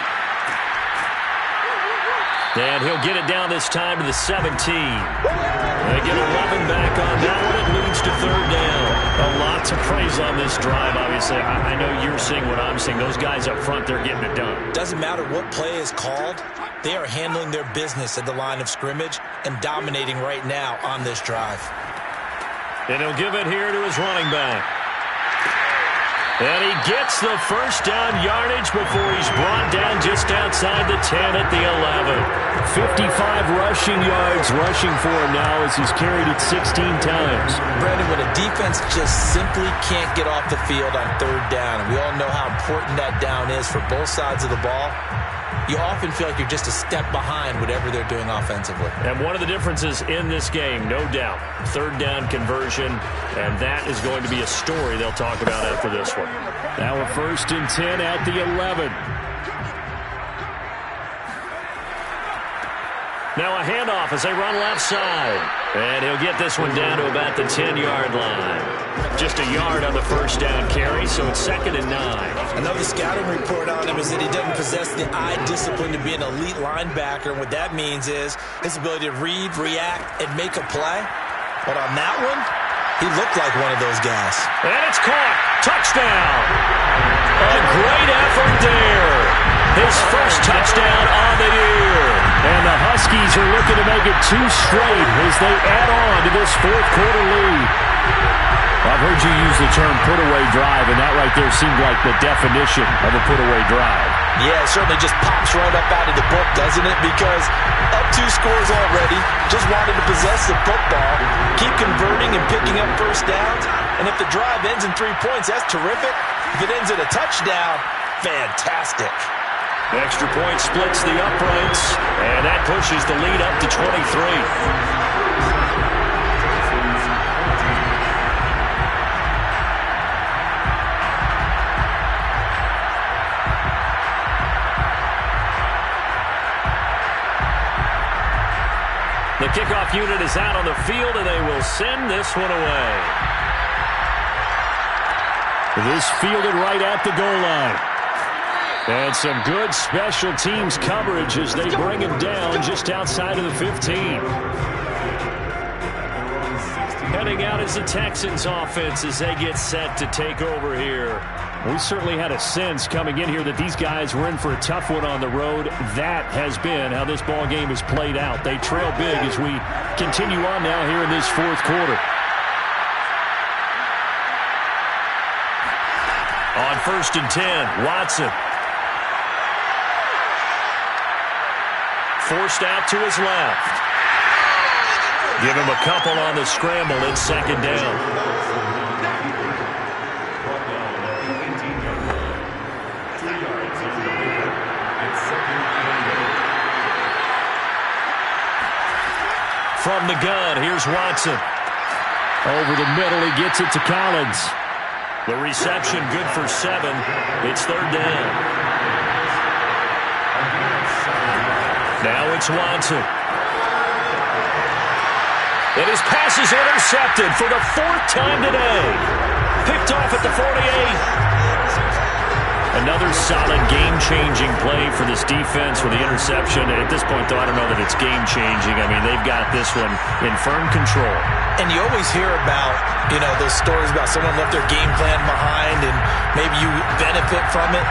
And he'll get it down this time to the 17. They get 11 back on that one. It leads to third down. A lot to praise on this drive, obviously. I know you're seeing what I'm seeing. Those guys up front, they're getting it done. Doesn't matter what play is called. They are handling their business at the line of scrimmage and dominating right now on this drive. And he'll give it here to his running back. And he gets the first down yardage before he's brought down just outside the 10 at the 11. 55 rushing yards rushing for him now as he's carried it 16 times. Brandon, when a defense just simply can't get off the field on third down, and we all know how important that down is for both sides of the ball, you often feel like you're just a step behind whatever they're doing offensively. And one of the differences in this game, no doubt, third down conversion, and that is going to be a story they'll talk about after this one. Now a 1st and 10 at the 11. Now a handoff as they run left side. And he'll get this one down to about the 10-yard line. Just a yard on the first down carry, so it's 2nd and 9. Another scouting report on him is that he doesn't possess the eye discipline to be an elite linebacker. And what that means is his ability to read, react, and make a play. But on that one, he looked like one of those guys. And it's caught. Touchdown. A great effort there. His first touchdown on the year. And the Huskies are looking to make it 2 straight as they add on to this 4th quarter lead. I've heard you use the term put-away drive, and that right there seemed like the definition of a put-away drive. Yeah, it certainly just pops right up out of the book, doesn't it? Because up 2 scores already, just wanted to possess the football, keep converting and picking up first downs. And if the drive ends in 3 points, that's terrific. If it ends in a touchdown, fantastic. Extra point splits the uprights, and that pushes the lead up to 23. The kickoff unit is out on the field, and they will send this one away. This fielded right at the goal line. And some good special teams coverage as they bring him down just outside of the 15. Heading out is the Texans offense as they get set to take over here. We certainly had a sense coming in here that these guys were in for a tough one on the road. That has been how this ball game has played out. They trail big as we continue on now here in this 4th quarter. On 1st and 10, Watson. Forced out to his left. Give him a couple on the scramble. It's 2nd down. From the gun, here's Watson. Over the middle, he gets it to Collins. The reception good for 7. It's 3rd down. Now it's Watson. And his pass is intercepted for the 4th time today. Picked off at the 48. Another solid game-changing play for this defense with the interception. At this point, though, I don't know that it's game-changing. I mean, they've got this one in firm control. And you always hear about, those stories about someone left their game plan behind and maybe you benefit from it.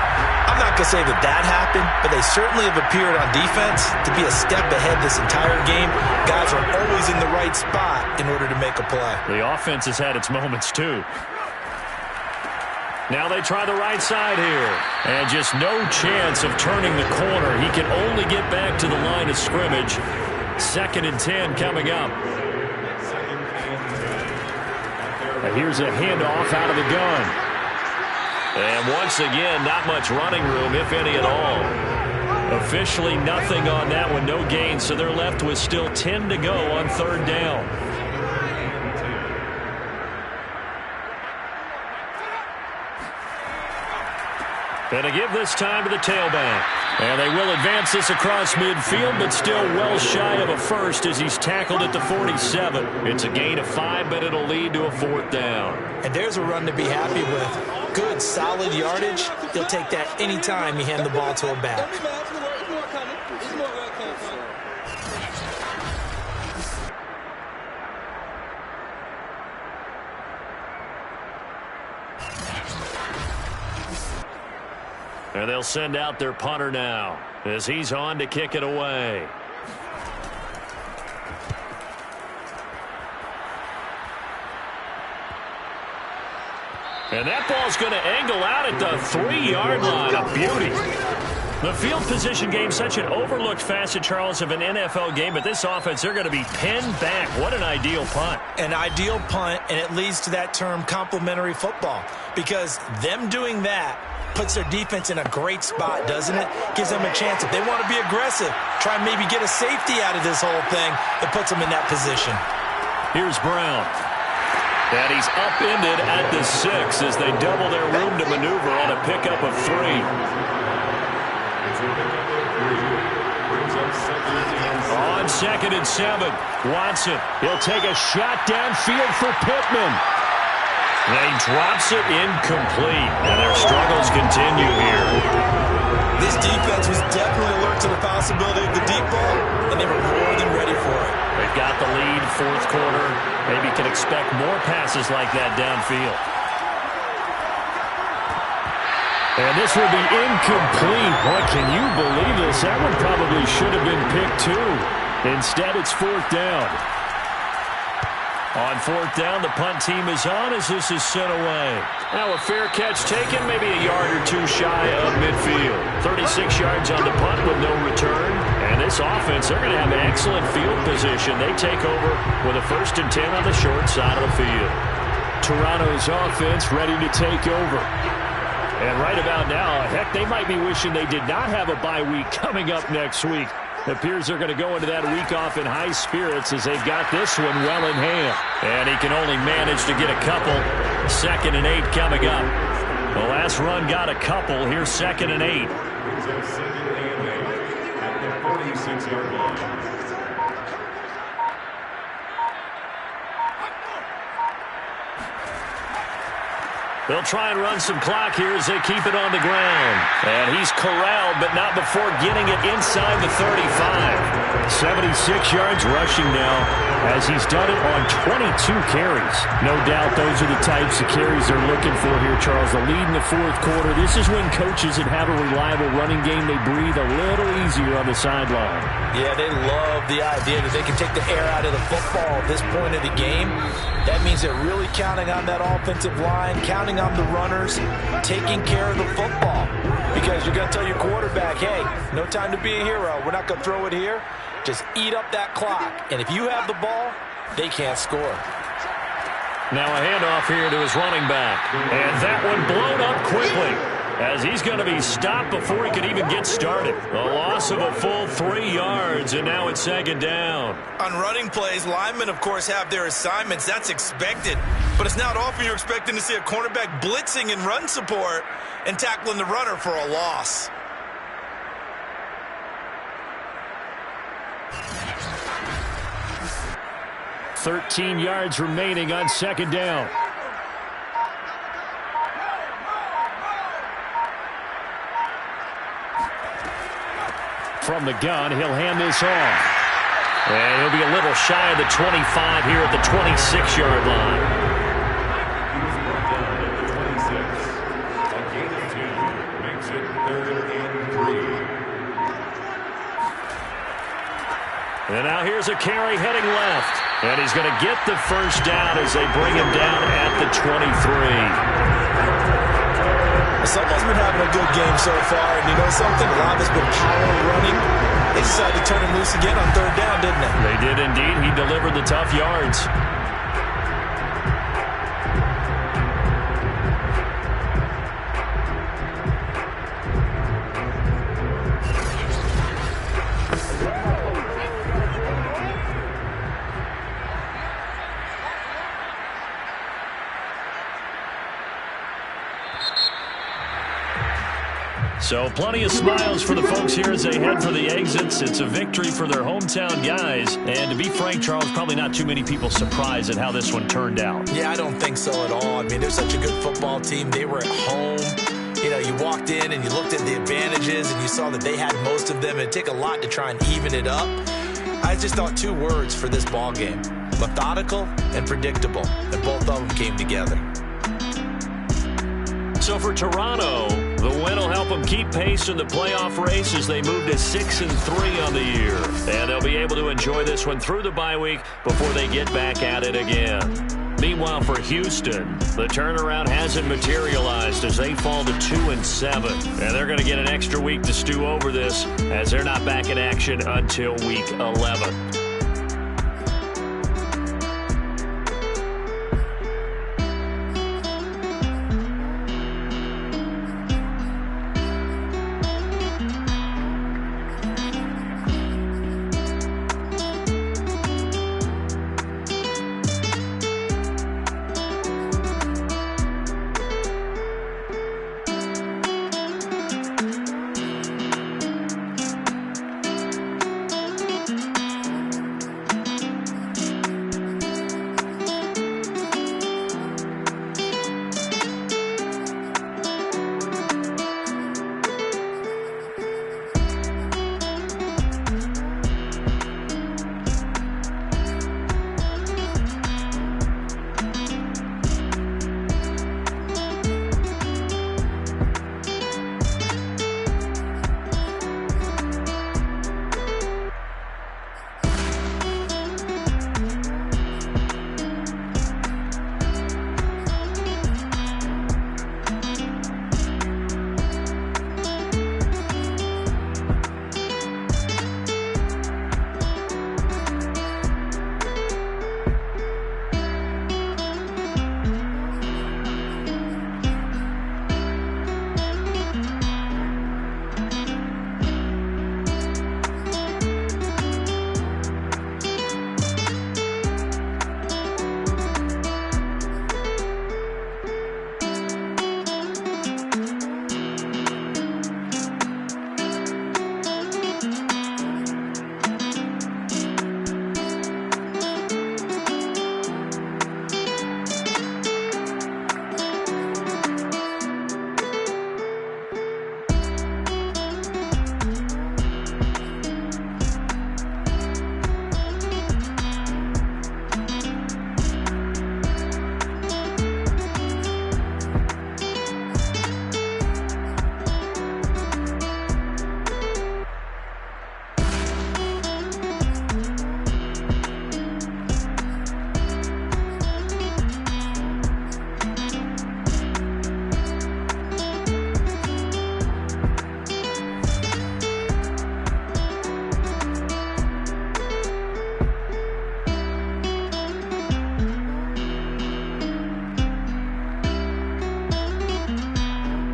I'm not going to say that happened, but they certainly have appeared on defense to be a step ahead this entire game. Guys are always in the right spot in order to make a play. The offense has had its moments, too. Now they try the right side here. And just no chance of turning the corner. He can only get back to the line of scrimmage. 2nd and 10 coming up. Here's a handoff out of the gun. And once again, not much running room, if any at all. Officially nothing on that one, no gain. So they're left with still 10 to go on 3rd down. And to give this time to the tailback. And they will advance this across midfield, but still well shy of a first as he's tackled at the 47. It's a gain of 5, but it'll lead to a 4th down. And there's a run to be happy with. Good, solid yardage. He'll take that any time you hand the ball to a back. And they'll send out their punter now as he's on to kick it away. And that ball's going to angle out at the 3-yard line. A beauty. The field position game, such an overlooked facet, Charles, of an NFL game. But this offense, they're going to be pinned back. What an ideal punt. An ideal punt, and it leads to that term complementary football. Because them doing that puts their defense in a great spot, doesn't it? Gives them a chance. If they want to be aggressive, try and maybe get a safety out of this whole thing, it puts them in that position. Here's Brown. And he's upended at the 6 as they double their room to maneuver on a pickup of 3. On 2nd and 7, Watson. He'll take a shot downfield for Pittman. They drops it incomplete, and their struggles continue here. This defense was definitely alert to the possibility of the deep ball, and they were more than ready for it. They've got the lead, 4th quarter. Maybe can expect more passes like that downfield. And this will be incomplete. Boy, can you believe this? That one probably should have been picked too. Instead, it's 4th down. On 4th down, the punt team is on as this is sent away. Now a fair catch taken, maybe a yard or 2 shy of midfield. 36 yards on the punt with no return. And this offense, they're going to have excellent field position. They take over with a 1st and 10 on the short side of the field. Toronto's offense ready to take over. And right about now, heck, they might be wishing they did not have a bye week coming up next week. It appears they're going to go into that week off in high spirits as they've got this one well in hand. And he can only manage to get a couple. 2nd and 8 coming up. The last run got a couple. Here's 2nd and 8. Brings up 2nd and 8 at the 46-yard line. They'll try and run some clock here as they keep it on the ground. And he's corralled, but not before getting it inside the 35. 76 yards rushing now as he's done it on 22 carries. No doubt those are the types of carries they're looking for here, Charles. The lead in the 4th quarter. This is when coaches that have a reliable running game, they breathe a little easier on the sideline. Yeah, they love the idea that they can take the air out of the football at this point of the game. That means they're really counting on that offensive line, counting on the runners, taking care of the football. Because you're going to tell your quarterback, hey, no time to be a hero. We're not going to throw it here. Just eat up that clock. And if you have the ball, they can't score. Now a handoff here to his running back. And that one blown up quickly as he's going to be stopped before he could even get started. A loss of a full 3 yards, and now it's 2nd down. On running plays, linemen, of course, have their assignments. That's expected. But it's not often you're expecting to see a cornerback blitzing in run support and tackling the runner for a loss. .13 yards remaining on 2nd down. From the gun, he'll hand this off. And he'll be a little shy of the 25 here at the 26-yard line. He was brought down at the 26. A gain of 2 makes it 3rd and 3. And now here's a carry heading left. And he's going to get the 1st down as they bring him down at the 23. Someone's been having a good game so far, and you know something? A lot of it's been power running. They decided to turn him loose again on 3rd down, didn't they? They did indeed. He delivered the tough yards. So plenty of smiles for the folks here as they head for the exits. It's a victory for their hometown guys. And to be frank, Charles, probably not too many people surprised at how this one turned out. Yeah, I don't think so at all. I mean, they're such a good football team. They were at home. You know, you walked in and you looked at the advantages and you saw that they had most of them. It'd take a lot to try and even it up. I just thought 2 words for this ball game: methodical and predictable. And both of them came together. So for Toronto, the win will help them keep pace in the playoff race as they move to 6-3 on the year. And they'll be able to enjoy this one through the bye week before they get back at it again. Meanwhile, for Houston, the turnaround hasn't materialized as they fall to 2-7. And they're going to get an extra week to stew over this as they're not back in action until week 11.